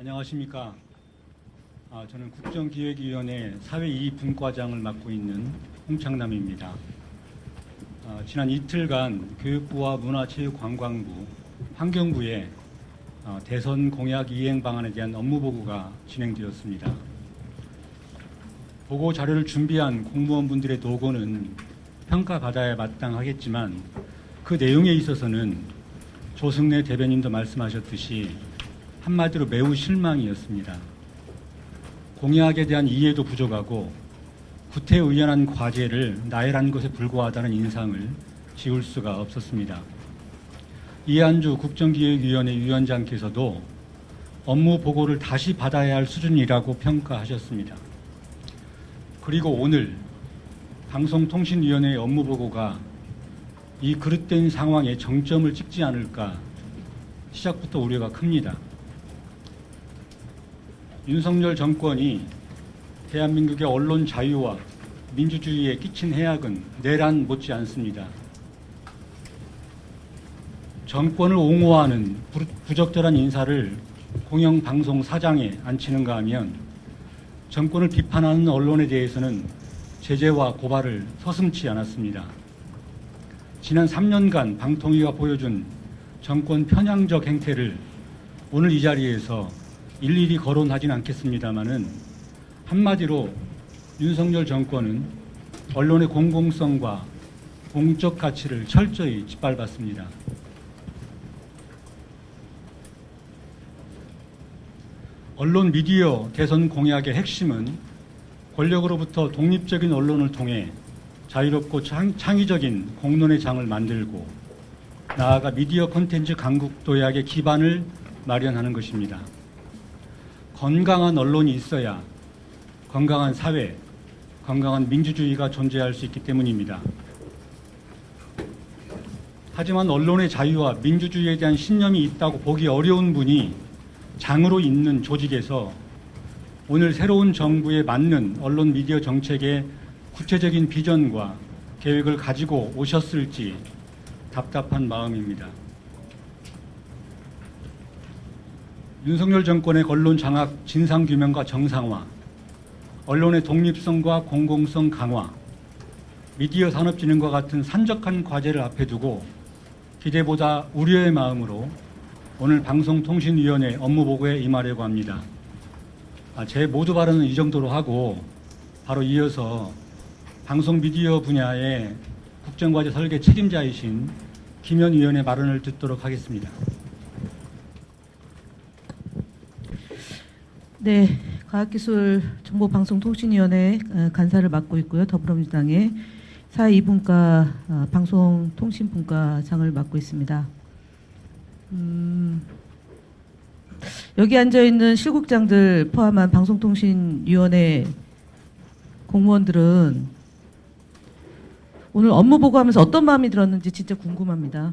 안녕하십니까. 저는 국정기획위원회 사회이익분과장을 맡고 있는 홍창남입니다. 지난 이틀간 교육부와 문화체육관광부, 환경부의 대선 공약 이행 방안에 대한 업무 보고가 진행되었습니다. 보고 자료를 준비한 공무원분들의 노고는 평가받아야 마땅하겠지만 그 내용에 있어서는 조승래 대변인도 말씀하셨듯이 한마디로 매우 실망이었습니다. 공약에 대한 이해도 부족하고 구태의연한 과제를 나열한 것에 불과하다는 인상을 지울 수가 없었습니다. 이한주 국정기획위원회 위원장께서도 업무 보고를 다시 받아야 할 수준이라고 평가하셨습니다. 그리고 오늘 방송통신위원회의 업무 보고가 이 그릇된 상황에 정점을 찍지 않을까 시작부터 우려가 큽니다. 윤석열 정권이 대한민국의 언론 자유와 민주주의에 끼친 해악은 내란 못지 않습니다. 정권을 옹호하는 부적절한 인사를 공영방송 사장에 앉히는가 하면 정권을 비판하는 언론에 대해서는 제재와 고발을 서슴지 않았습니다. 지난 3년간 방통위가 보여준 정권 편향적 행태를 오늘 이 자리에서 일일이 거론하진 않겠습니다마는 한마디로 윤석열 정권은 언론의 공공성과 공적 가치를 철저히 짓밟았습니다. 언론 미디어 대선 공약의 핵심은 권력으로부터 독립적인 언론을 통해 자유롭고 창의적인 공론의 장을 만들고 나아가 미디어 콘텐츠 강국 도약의 기반을 마련하는 것입니다. 건강한 언론이 있어야 건강한 사회, 건강한 민주주의가 존재할 수 있기 때문입니다. 하지만 언론의 자유와 민주주의에 대한 신념이 있다고 보기 어려운 분이 장으로 있는 조직에서 오늘 새로운 정부에 맞는 언론 미디어 정책의 구체적인 비전과 계획을 가지고 오셨을지 답답한 마음입니다. 윤석열 정권의 언론 장악 진상규명과 정상화, 언론의 독립성과 공공성 강화, 미디어 산업진흥과 같은 산적한 과제를 앞에 두고 기대보다 우려의 마음으로 오늘 방송통신위원회 업무보고에 임하려고 합니다. 제 모두 발언은 이 정도로 하고 바로 이어서 방송미디어 분야의 국정과제 설계 책임자이신 김현 위원의 발언을 듣도록 하겠습니다. 네, 과학기술정보방송통신위원회 간사를 맡고 있고요. 더불어민주당의 사회이분과 방송통신분과장을 맡고 있습니다. 여기 앉아있는 실국장들 포함한 방송통신위원회 공무원들은 오늘 업무 보고하면서 어떤 마음이 들었는지 진짜 궁금합니다.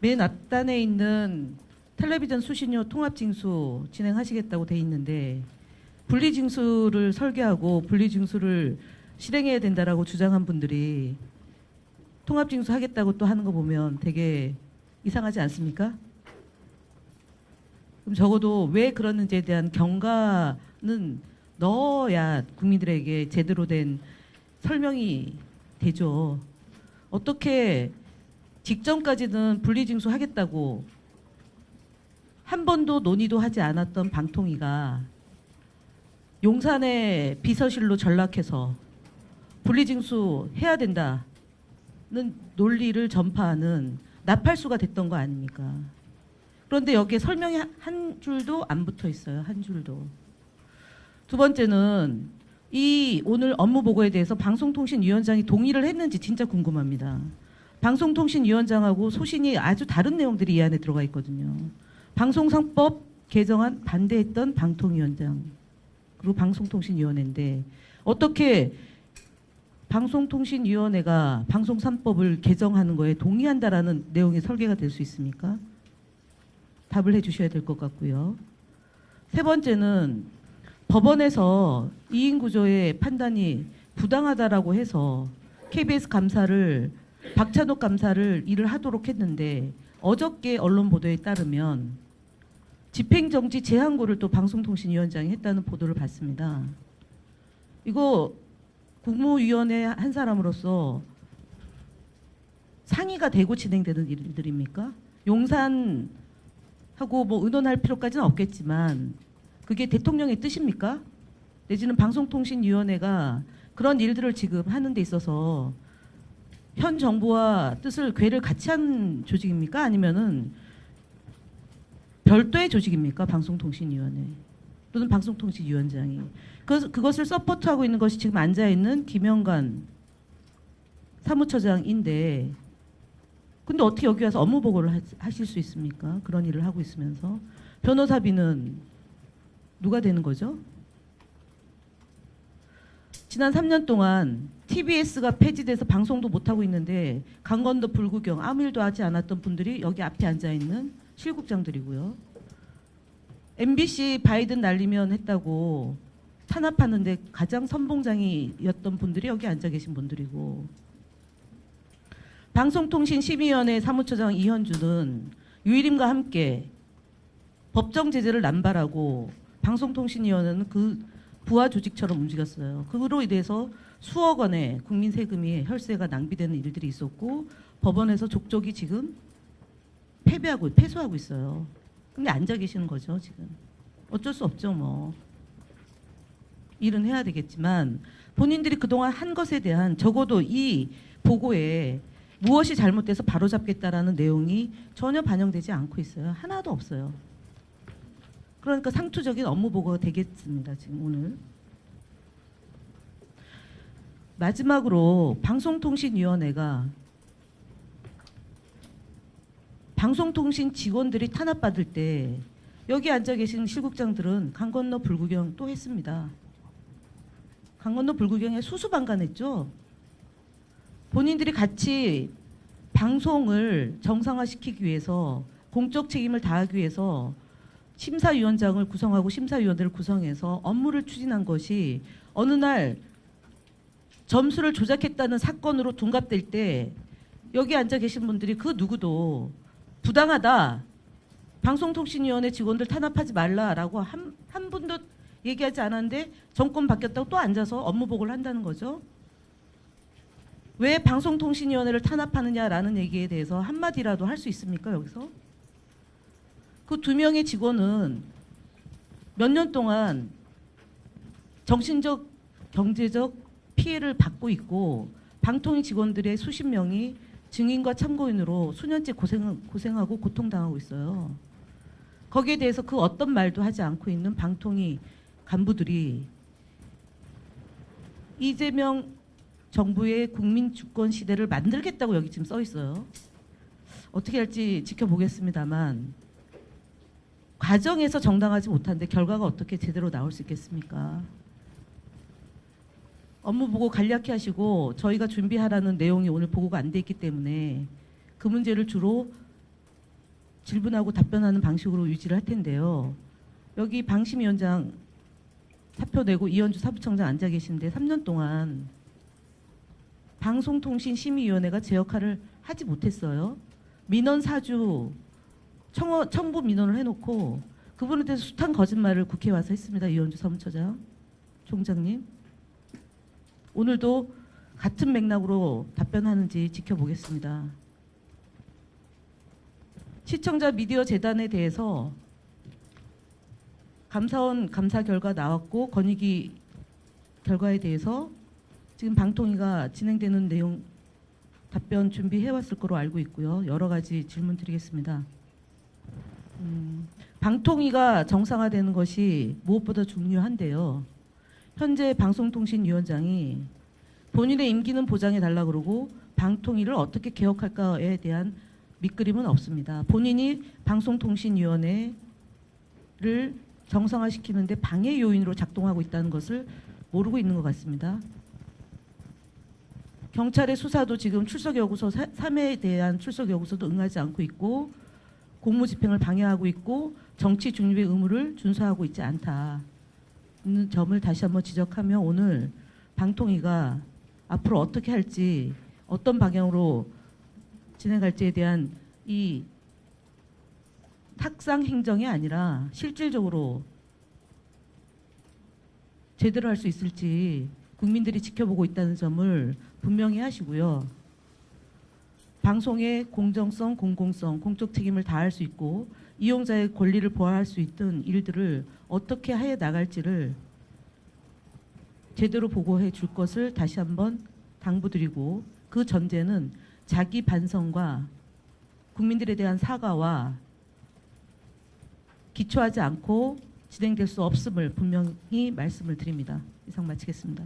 맨 앞단에 있는 텔레비전 수신료 통합징수 진행하시겠다고 돼 있는데 분리징수를 설계하고 분리징수를 실행해야 된다라고 주장한 분들이 통합징수 하겠다고 또 하는 거 보면 되게 이상하지 않습니까? 그럼 적어도 왜 그러는지에 대한 경과는 넣어야 국민들에게 제대로 된 설명이 되죠. 어떻게 직전까지는 분리징수 하겠다고 한 번도 논의도 하지 않았던 방통위가 용산의 비서실로 전락해서 분리징수 해야 된다는 논리를 전파하는 나팔수가 됐던 거 아닙니까? 그런데 여기에 설명이 한 줄도 안 붙어 있어요. 한 줄도. 두 번째는 이 오늘 업무 보고에 대해서 방송통신위원장이 동의를 했는지 진짜 궁금합니다. 방송통신위원장하고 소신이 아주 다른 내용들이 이 안에 들어가 있거든요. 방송상법 개정안 반대했던 방통위원장 그리고 방송통신위원회인데 어떻게 방송통신위원회가 방송3법을 개정하는 거에 동의한다라는 내용이 설계가 될 수 있습니까? 답을 해주셔야 될 것 같고요. 세 번째는 법원에서 이인구조의 판단이 부당하다라고 해서 KBS 감사를 박찬욱 감사를 일을 하도록 했는데 어저께 언론 보도에 따르면 집행정지 제한고를 또 방송통신위원장이 했다는 보도를 봤습니다. 이거 국무위원회 한 사람으로서 상의가 되고 진행되는 일들입니까? 용산하고 뭐 의논할 필요까지는 없겠지만 그게 대통령의 뜻입니까? 내지는 방송통신위원회가 그런 일들을 지금 하는 데 있어서 현 정부와 뜻을 궤를 같이 한 조직입니까? 아니면은 별도의 조직입니까? 방송통신위원회 또는 방송통신위원장이 그것을 서포트하고 있는 것이 지금 앉아있는 김영관 사무처장인데 근데 어떻게 여기 와서 업무 보고를 하실 수 있습니까? 그런 일을 하고 있으면서 변호사비는 누가 되는 거죠? 지난 3년 동안 TBS가 폐지돼서 방송도 못하고 있는데 강건도 불구경 아무 일도 하지 않았던 분들이 여기 앞에 앉아있는 실국장들이고요. MBC 바이든 날리면 했다고 탄압하는데 가장 선봉장이었던 분들이 여기 앉아 계신 분들이고 방송통신심의위원회 사무처장 이현주는 유일임과 함께 법정 제재를 남발하고 방송통신위원회는 그 부하 조직처럼 움직였어요. 그로 인해서 수억 원의 국민 세금이 혈세가 낭비되는 일들이 있었고 법원에서 족족이 지금 패소하고 있어요. 근데 앉아 계시는 거죠 지금. 어쩔 수 없죠 뭐. 일은 해야 되겠지만 본인들이 그동안 한 것에 대한 적어도 이 보고에 무엇이 잘못돼서 바로잡겠다라는 내용이 전혀 반영되지 않고 있어요. 하나도 없어요. 그러니까 상투적인 업무 보고가 되겠습니다. 지금 오늘. 마지막으로 방송통신위원회가 방송통신 직원들이 탄압받을 때 여기 앉아 계신 실국장들은 강 건너 불구경 또 했습니다. 강 건너 불구경에 수수방관했죠. 본인들이 같이 방송을 정상화시키기 위해서 공적 책임을 다하기 위해서 심사위원장을 구성하고 심사위원들을 구성해서 업무를 추진한 것이 어느 날 점수를 조작했다는 사건으로 둔갑될 때 여기 앉아 계신 분들이 그 누구도 부당하다. 방송통신위원회 직원들 탄압하지 말라라고 한 분도 얘기하지 않았는데 정권 바뀌었다고 또 앉아서 업무 보고를 한다는 거죠. 왜 방송통신위원회를 탄압하느냐라는 얘기에 대해서 한마디라도 할 수 있습니까 여기서? 그 2명의 직원은 몇 년 동안 정신적, 경제적 피해를 받고 있고 방통위 직원들의 수십 명이 증인과 참고인으로 수년째 고생하고 고통당하고 있어요. 거기에 대해서 그 어떤 말도 하지 않고 있는 방통위 간부들이 이재명 정부의 국민 주권 시대를 만들겠다고 여기 지금 써 있어요. 어떻게 할지 지켜보겠습니다만 과정에서 정당하지 못한데 결과가 어떻게 제대로 나올 수 있겠습니까? 업무 보고 간략히 하시고 저희가 준비하라는 내용이 오늘 보고가 안 돼 있기 때문에 그 문제를 주로 질문하고 답변하는 방식으로 유지를 할 텐데요. 여기 방심위원장 사표 내고 이현주 사부청장 앉아 계시는데 3년 동안 방송통신심의위원회가 제 역할을 하지 못했어요. 민원 사주 청부 민원을 해놓고 그분에 대해서 숱한 거짓말을 국회에 와서 했습니다. 이현주 사무처장, 총장님. 오늘도 같은 맥락으로 답변하는지 지켜보겠습니다. 시청자 미디어 재단에 대해서 감사원 감사 결과 나왔고 건의기 결과에 대해서 지금 방통위가 진행되는 내용 답변 준비해왔을 거로 알고 있고요. 여러 가지 질문 드리겠습니다. 방통위가 정상화되는 것이 무엇보다 중요한데요. 현재 방송통신위원장이 본인의 임기는 보장해달라 그러고 방통위를 어떻게 개혁할까에 대한 밑그림은 없습니다. 본인이 방송통신위원회를 정상화시키는데 방해 요인으로 작동하고 있다는 것을 모르고 있는 것 같습니다. 경찰의 수사도 지금 출석여구서 3회에 대한 출석여구서도 응하지 않고 있고 공무집행을 방해하고 있고 정치 중립의 의무를 준수하고 있지 않다는 점을 다시 한번 지적하며 오늘 방통위가 앞으로 어떻게 할지 어떤 방향으로 진행할지에 대한 이 탁상 행정이 아니라 실질적으로 제대로 할 수 있을지 국민들이 지켜보고 있다는 점을 분명히 하시고요. 방송의 공정성, 공공성, 공적 책임을 다할 수 있고 이용자의 권리를 보호할 수 있던 일들을 어떻게 해 나갈지를 제대로 보고해 줄 것을 다시 한번 당부드리고, 그 전제는 자기 반성과 국민들에 대한 사과와 기초하지 않고 진행될 수 없음을 분명히 말씀을 드립니다. 이상 마치겠습니다.